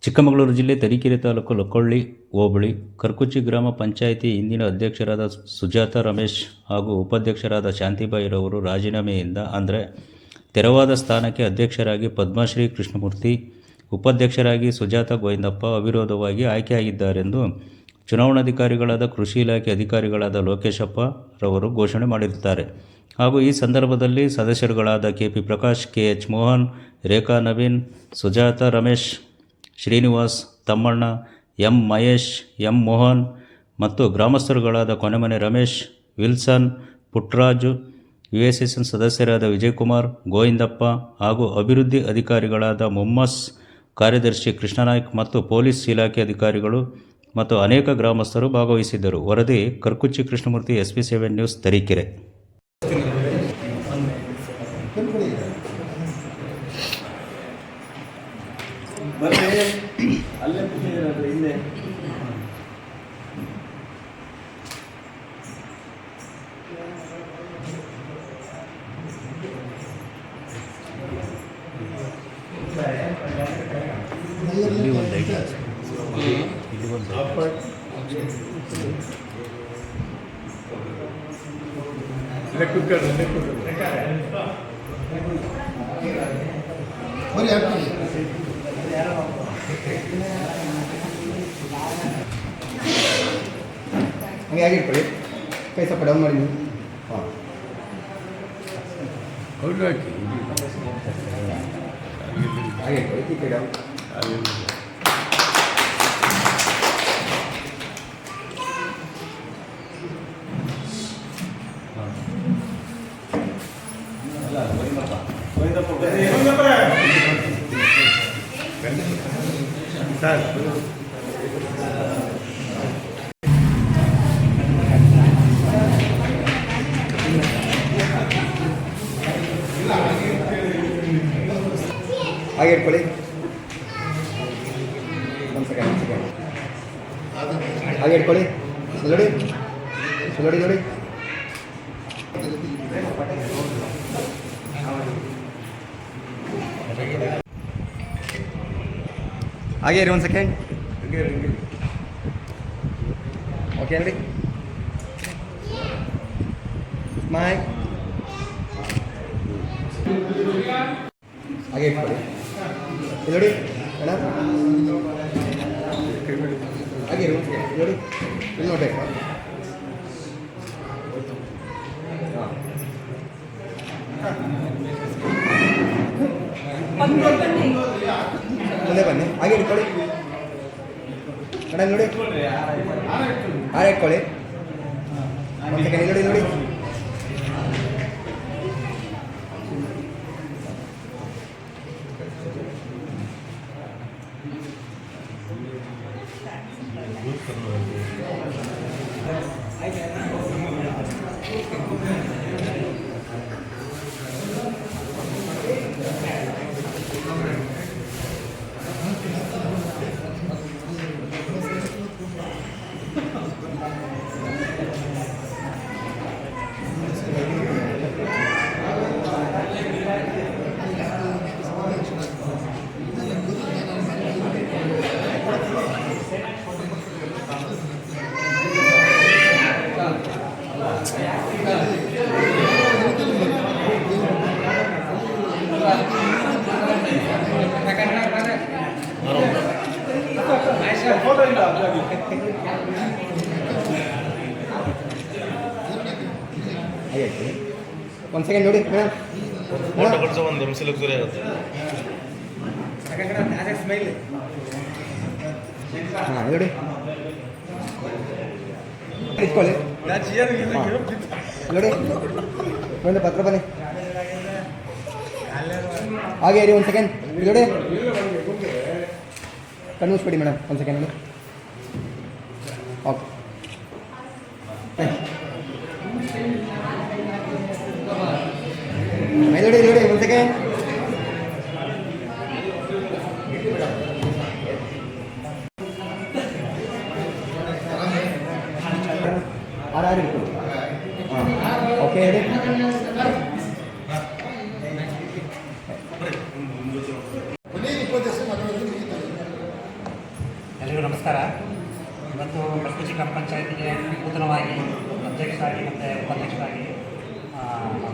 ಚಿಕ್ಕಮಗಳೂರು ಜಿಲ್ಲೆ ತರೀಕೆರೆ ತಾಲೂಕು ಲಕ್ಕೊಳ್ಳಿ ಹೋಬಳಿ ಕರ್ಕುಚ್ಚಿ ಗ್ರಾಮ ಪಂಚಾಯಿತಿ ಇಂದಿನ ಅಧ್ಯಕ್ಷರಾದ ಸುಜಾತ ರಮೇಶ್ ಹಾಗೂ ಉಪಾಧ್ಯಕ್ಷರಾದ ಶಾಂತಿಬಾಯಿರವರು ರಾಜೀನಾಮೆಯಿಂದ ಅಂದರೆ ತೆರವಾದ ಸ್ಥಾನಕ್ಕೆ ಅಧ್ಯಕ್ಷರಾಗಿ ಪದ್ಮಶ್ರೀ ಕೃಷ್ಣಮೂರ್ತಿ, ಉಪಾಧ್ಯಕ್ಷರಾಗಿ ಸುಜಾತ ಗೋವಿಂದಪ್ಪ ಅವಿರೋಧವಾಗಿ ಆಯ್ಕೆಯಾಗಿದ್ದಾರೆಂದು ಚುನಾವಣಾಧಿಕಾರಿಗಳಾದ ಕೃಷಿ ಇಲಾಖೆ ಅಧಿಕಾರಿಗಳಾದ ಲೋಕೇಶಪ್ಪ ರವರು ಘೋಷಣೆ ಮಾಡಿರುತ್ತಾರೆ. ಹಾಗೂ ಈ ಸಂದರ್ಭದಲ್ಲಿ ಸದಸ್ಯರುಗಳಾದ ಕೆಪಿ ಪ್ರಕಾಶ್, ಕೆಎಚ್ ಮೋಹನ್, ರೇಖಾ ನವೀನ್, ಸುಜಾತ ರಮೇಶ್, ಶ್ರೀನಿವಾಸ್, ತಮ್ಮಣ್ಣ, ಎಂ ಮಹೇಶ್, ಎಂ ಮೋಹನ್ ಮತ್ತು ಗ್ರಾಮಸ್ಥರುಗಳಾದ ಕೊನೆಮನೆ ರಮೇಶ್, ವಿಲ್ಸನ್, ಪುಟ್ಟರಾಜು, ಯುಎಸ್ಎಸ್ಎನ್ ಸದಸ್ಯರಾದ ವಿಜಯಕುಮಾರ್, ಗೋವಿಂದಪ್ಪ ಹಾಗೂ ಅಭಿವೃದ್ಧಿ ಅಧಿಕಾರಿಗಳಾದ ಮೊಮ್ಮಸ್, ಕಾರ್ಯದರ್ಶಿ ಕೃಷ್ಣನಾಯ್ಕ್ ಮತ್ತು ಪೊಲೀಸ್ ಇಲಾಖೆ ಅಧಿಕಾರಿಗಳು ಮತ್ತು ಅನೇಕ ಗ್ರಾಮಸ್ಥರು ಭಾಗವಹಿಸಿದ್ದರು. ವರದಿ ಕರ್ಕುಚ್ಚಿ ಕೃಷ್ಣಮೂರ್ತಿ, SP7 ನ್ಯೂಸ್, ತರೀಕೆರೆ. ಇಲ್ಲಿ ಒಂದು ಐಡಿಯಾ, ಇಲ್ಲಿ ಒಂದು ಹಂಗೆ ಆಗಿಟ್ಕೊಳ್ಳಿ, ಕೈ ಸ್ವಲ್ಪ ಡೌನ್ ಮಾಡಿ ನೀವು. ಹಾಗೆ ಇಟ್ಕೊಳ್ಳಿ, ಈ ಕೈ ಡೌನ್. ಹಾಗೆ ಇಟ್ಕೊಳ್ಳಿ, ಒಂದು ಸೆಕೆಂಡ್ ಹಾಗೆ ಇಟ್ಕೊಳ್ಳಿ. ನೋಡಿ ನೋಡಿ ನೋಡಿ ಹಾಗೆ ಇರಿ, ಒಂದು ಸೆಕೆಂಡ್. ಓಕೆ ನೋಡಿ, ಸ್ಮೈಲ್. ಹಾಗೆ ಇಟ್ಕೊಳ್ಳಿ, ನೋಡಿ ಅಣ್ಣ, ಹಾಗೆ ಇರಿ, ಒಂದು ಸೆಕೆಂಡ್ ನೋಡಿ, ಇಲ್ಲಿ ನೋಡ್ಬೇಕು. ಮುಂದೆ ಬನ್ನಿ, ಹಾಗೆ ಇಟ್ಕೊಳ್ಳಿ ಮೇಡಮ್, ನೋಡಿ ಹಾಗೆ ಇಟ್ಕೊಳ್ಳಿ. ಒಂದು ಸೆಕೆಂಡ್ ನೋಡಿ ನೋಡಿ ಒಂದು ಸೆಕೆಂಡ್ ನೋಡಿ ಒಂದು ನಿಮಿಷ ಲಕ್ಷರಿ ಆಗುತ್ತೆ. ಹಾಂ ನೋಡಿ ಇಟ್ಕೊಳ್ಳಿ, ನೋಡಿ ಒಂದು ಪತ್ರ ಬನ್ನಿ, ಹಾಗೆ ಇರಿ, ಒಂದು ಸೆಕೆಂಡ್ ನೋಡಿ, ಕನ್ವಿಸ್ಬಿಡಿ ಮೇಡಮ್, ಒಂದು ಸೆಕೆಂಡ್ ನೋಡಿ. ಓಕೆ ನೋಡಿ ನೋಡಿ, ಒಂದು ಸೆಕೆಂಡ್. ಆರಾರು ಇಟ್ಕೊಳ್ಳಿ. ಹಾಂ ಓಕೆ ಹೇಳಿ. ಎಲ್ರಿಗೂ ನಮಸ್ಕಾರ. ಇವತ್ತು ಕರ್ಕುಚಿ ಗ್ರಾಮ ಪಂಚಾಯತಿಗೆ ನೂತನವಾಗಿ ಅಧ್ಯಕ್ಷರಾಗಿ ಮತ್ತು ಉಪಾಧ್ಯಕ್ಷರಾಗಿ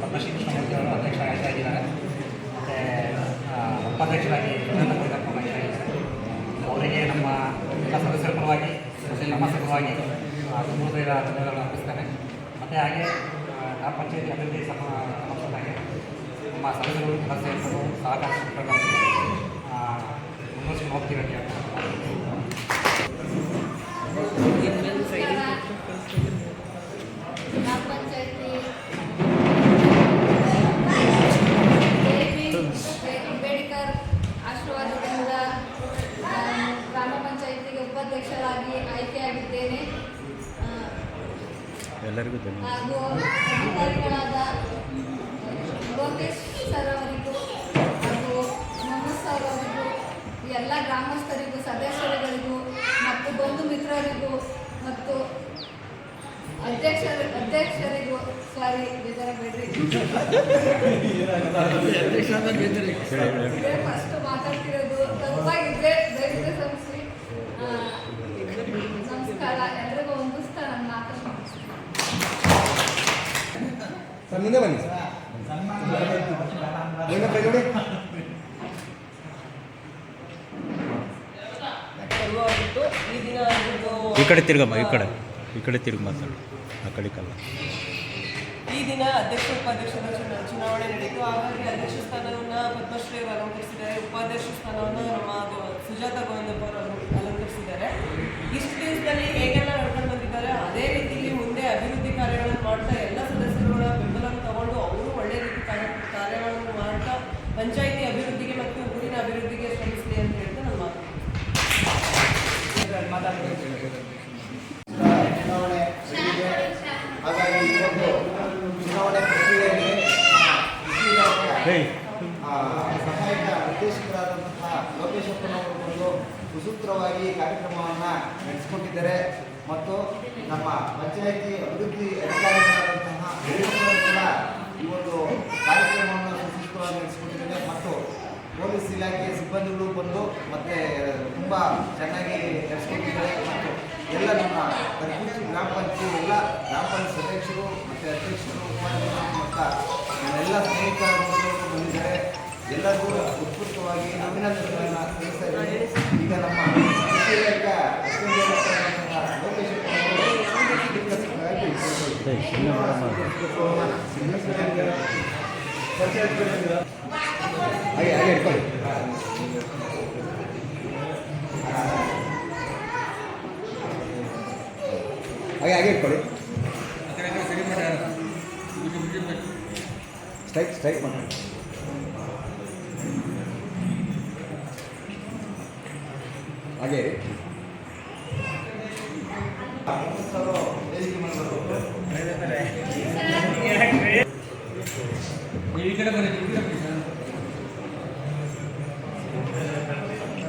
ಪದ್ಮಶ್ರೀ ಕೃಷ್ಣಮೂರ್ತಿ ಅವರು ಅಧ್ಯಕ್ಷರಾಗಿ ಆಯ್ತಾ ಇದ್ದಾರೆ. ಮತ್ತು ಉಪಾಧ್ಯಕ್ಷರಾಗಿ ಆಯ್ತಾ ಇದ್ದಾರೆ. ಅವರಿಗೆ ನಮ್ಮ ಎಲ್ಲ ಸದಸ್ಯರ ಪರವಾಗಿ ನಮ್ಮ ಪರವಾಗಿ ಹೃದಯದ ಧನ್ಯವಾದಗಳನ್ನು ಅರ್ಪಿಸ್ತೇನೆ. ಮತ್ತು ಹಾಗೆ ಗ್ರಾಮ ಪಂಚಾಯತಿ ಅಭಿವೃದ್ಧಿ ಸಂಬಂಧಪಟ್ಟಾಗೆ ನಮ್ಮ ಸದಸ್ಯರು ಸೇರಿಕೊಂಡು ಸಹಕಾರ ಮುಂದುವರಿಸಿಕೊಂಡು ಹೋಗ್ತೀವಿ ಅಂತ ಗ್ರಾಮ ಪಂಚಾಯತಿ ಅಂಬೇಡ್ಕರ್ ಆಶೀರ್ವಾದದಿಂದ ಗ್ರಾಮ ಪಂಚಾಯತಿಗೆ ಉಪಾಧ್ಯಕ್ಷರಾಗಿ ಆಯ್ಕೆಯಾಗಿದ್ದೇನೆ. ಎಲ್ಲರಿಗೂ ಹಾಗೂ ಅಧಿಕಾರಿಗಳಾದ ಲೋಕೇಶ್ ಸರ್ ಅವರಿಗೂ ಹಾಗೂ ಮೊಹಮ್ಮದ್ ಸರ್ ಅವರಿಗೂ ಎಲ್ಲ ಗ್ರಾಮಸ್ಥರಿಗೂ ಸದಸ್ಯರುಗಳಿಗೂ ಮತ್ತು ಬಂಧು ಮಿತ್ರರಿಗೂ ಮತ್ತು ಅಧ್ಯಕ್ಷರಿಗೂ ಸಾರಿ ಬೇಜಾರಾಗಬೇಡ್ರಿ, ಫಸ್ಟ್ ಮಾತಾಡ್ತಿರೋದು ತಪ್ಪಾಗಿದ್ರೆ ದಯವಿಟ್ಟು ಕ್ಷಮಿಸಿ. ನಮಸ್ಕಾರ, ಎಲ್ರಿಗೂ ಹೊಂದಿಸ್ತಾ ನನ್ನ ಮಾತನ್ನು ಸರ್ ಮುಂದೆ ಬನ್ನಿ ಸರ್. ನೋಡಿ ಈ ದಿನ ಈ ಕಡೆ ತಿರ್ಗಮ್ಮ, ಈ ಕಡೆ ತಿರುಗಿ ಮಾತಾಡು, ಆ ಕಡೆ ಕಲ್ಲ. ಈ ದಿನ ಅಧ್ಯಕ್ಷ ಉಪಾಧ್ಯಕ್ಷರ ಚುನಾವಣೆ ನಡೆಯಿತು. ಹಾಗಾಗಿ ಅಧ್ಯಕ್ಷ ಸ್ಥಾನವನ್ನು ಪದ್ಮಶ್ರೀ ಅವರು ಅಲಂಕರಿಸಿದ್ದಾರೆ. ಉಪಾಧ್ಯಕ್ಷ ಸ್ಥಾನವನ್ನು ನಮ್ಮ ಸುಜಾತ ಗೋವಿಂದಪ್ಪ ಅವರು ಅಲಂಕರಿಸಿದ್ದಾರೆ. ಇಷ್ಟು ದಿವಸದಲ್ಲಿ ಹೇಗೆಲ್ಲ ನಡ್ಕೊಂಡು ಬಂದಿದ್ದಾರೆ ಅದೇ ರೀತಿಯಲ್ಲಿ ಮುಂದೆ ಅಭಿವೃದ್ಧಿ ಕಾರ್ಯಗಳನ್ನು ಮಾಡ್ತಾ ಎಲ್ಲ ಸದಸ್ಯರುಗಳ ಬೆಂಬಲವನ್ನು ತಗೊಂಡು ಅವರು ಒಳ್ಳೆ ರೀತಿ ಕಾರ್ಯಗಳನ್ನು ಮಾಡ್ತಾ ಪಂಚಾಯಿತಿ ಅಭಿವೃದ್ಧಿಗೆ ಮತ್ತು ಊರಿನ ಅಭಿವೃದ್ಧಿಗೆ ಶ್ರಮಿಸಲಿ ಅಂತ ಹೇಳ್ತಾ ನಾನು ಚುನಾವಣೆ ನಡೆದಿದೆ. ಹಾಗಾಗಿ ಇವತ್ತು ಚುನಾವಣೆ ಪ್ರಕ್ರಿಯೆಯಲ್ಲಿ ಸಹಾಯಕ ನಿರ್ದೇಶಕರಾದಂತಹ ಲೋಕೇಶಪ್ಪನವರು ಬಂದು ಸುಸೂತ್ರವಾಗಿ ಕಾರ್ಯಕ್ರಮವನ್ನು ನಡೆಸಿಕೊಂಡಿದ್ದಾರೆ ಮತ್ತು ನಮ್ಮ ಪಂಚಾಯಿತಿ ಅಭಿವೃದ್ಧಿ ಅಧಿಕಾರಿಗಳಾದಂತಹ ಕೂಡ ಈ ಒಂದು ಕಾರ್ಯಕ್ರಮವನ್ನು ಸುಸೂತ್ರವಾಗಿ ನಡೆಸಿಕೊಂಡಿದ್ದಾರೆ ಮತ್ತು ಪೊಲೀಸ್ ಇಲಾಖೆಯ ಸಿಬ್ಬಂದಿಗಳು ಬಂದು ಮತ್ತೆ ತುಂಬ ಚೆನ್ನಾಗಿ ನಡೆಸಿಕೊಂಡಿದ್ದಾರೆ ಮತ್ತು ಎಲ್ಲ ನಮ್ಮ ಕರ್ಕುಚಿ ಗ್ರಾಮ ಪಂಚಾಯತಿ ಎಲ್ಲ ಗ್ರಾಮ ಪಂಚಾಯತ್ ಸದಸ್ಯರು ಮತ್ತು ಅಧ್ಯಕ್ಷರು ಉಪಾಧ್ಯಕ್ಷರು ಮತ್ತು ಎಲ್ಲ ಸ್ನೇಹಿತರು ಬಂದಿದ್ದಾರೆ. ಎಲ್ಲರಿಗೂ ಉತ್ಕೃಷ್ಟವಾಗಿ ಅಭಿನಂದನೆಗಳನ್ನು ಸಲ್ಲಿಸ್ತಾ ಇದ್ದಾರೆ. ಈಗ ನಮ್ಮ ಕೃಷಿ ಇಲಾಖೆ ಲೋಕೇಶ್ ಹಾಗೆ ಹಾಗೆ ಇಟ್ಕೊಳ್ಳಿ. ಹಾಗೆ ಇಟ್ಕೊಳ್ಳಿ. ಸ್ಟ್ರೈಕ್ ಮಾಡಿ. ಹಾಗೆ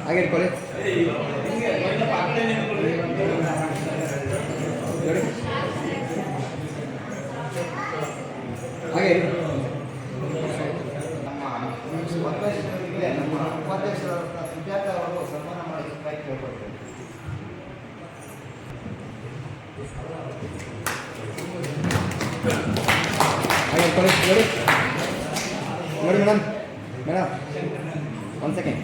ಹಾಗೆ ಇಟ್ಕೊಳ್ಳಿ. ಹಾಗೆ ನಮ್ಮ ಉಪಾಧ್ಯಕ್ಷರಾದ ಸುಜಾತ ಅವರು ಸನ್ಮಾನ ಮಾಡಿ ಕೇಳ್ಕೊಳ್ತೇವೆ. ಹಾಗೆ ಇಟ್ಕೊಳ್ಳಿ. ನೋಡಿ ಮೇಡಮ್ 1 ಸೆಕೆಂಡ್.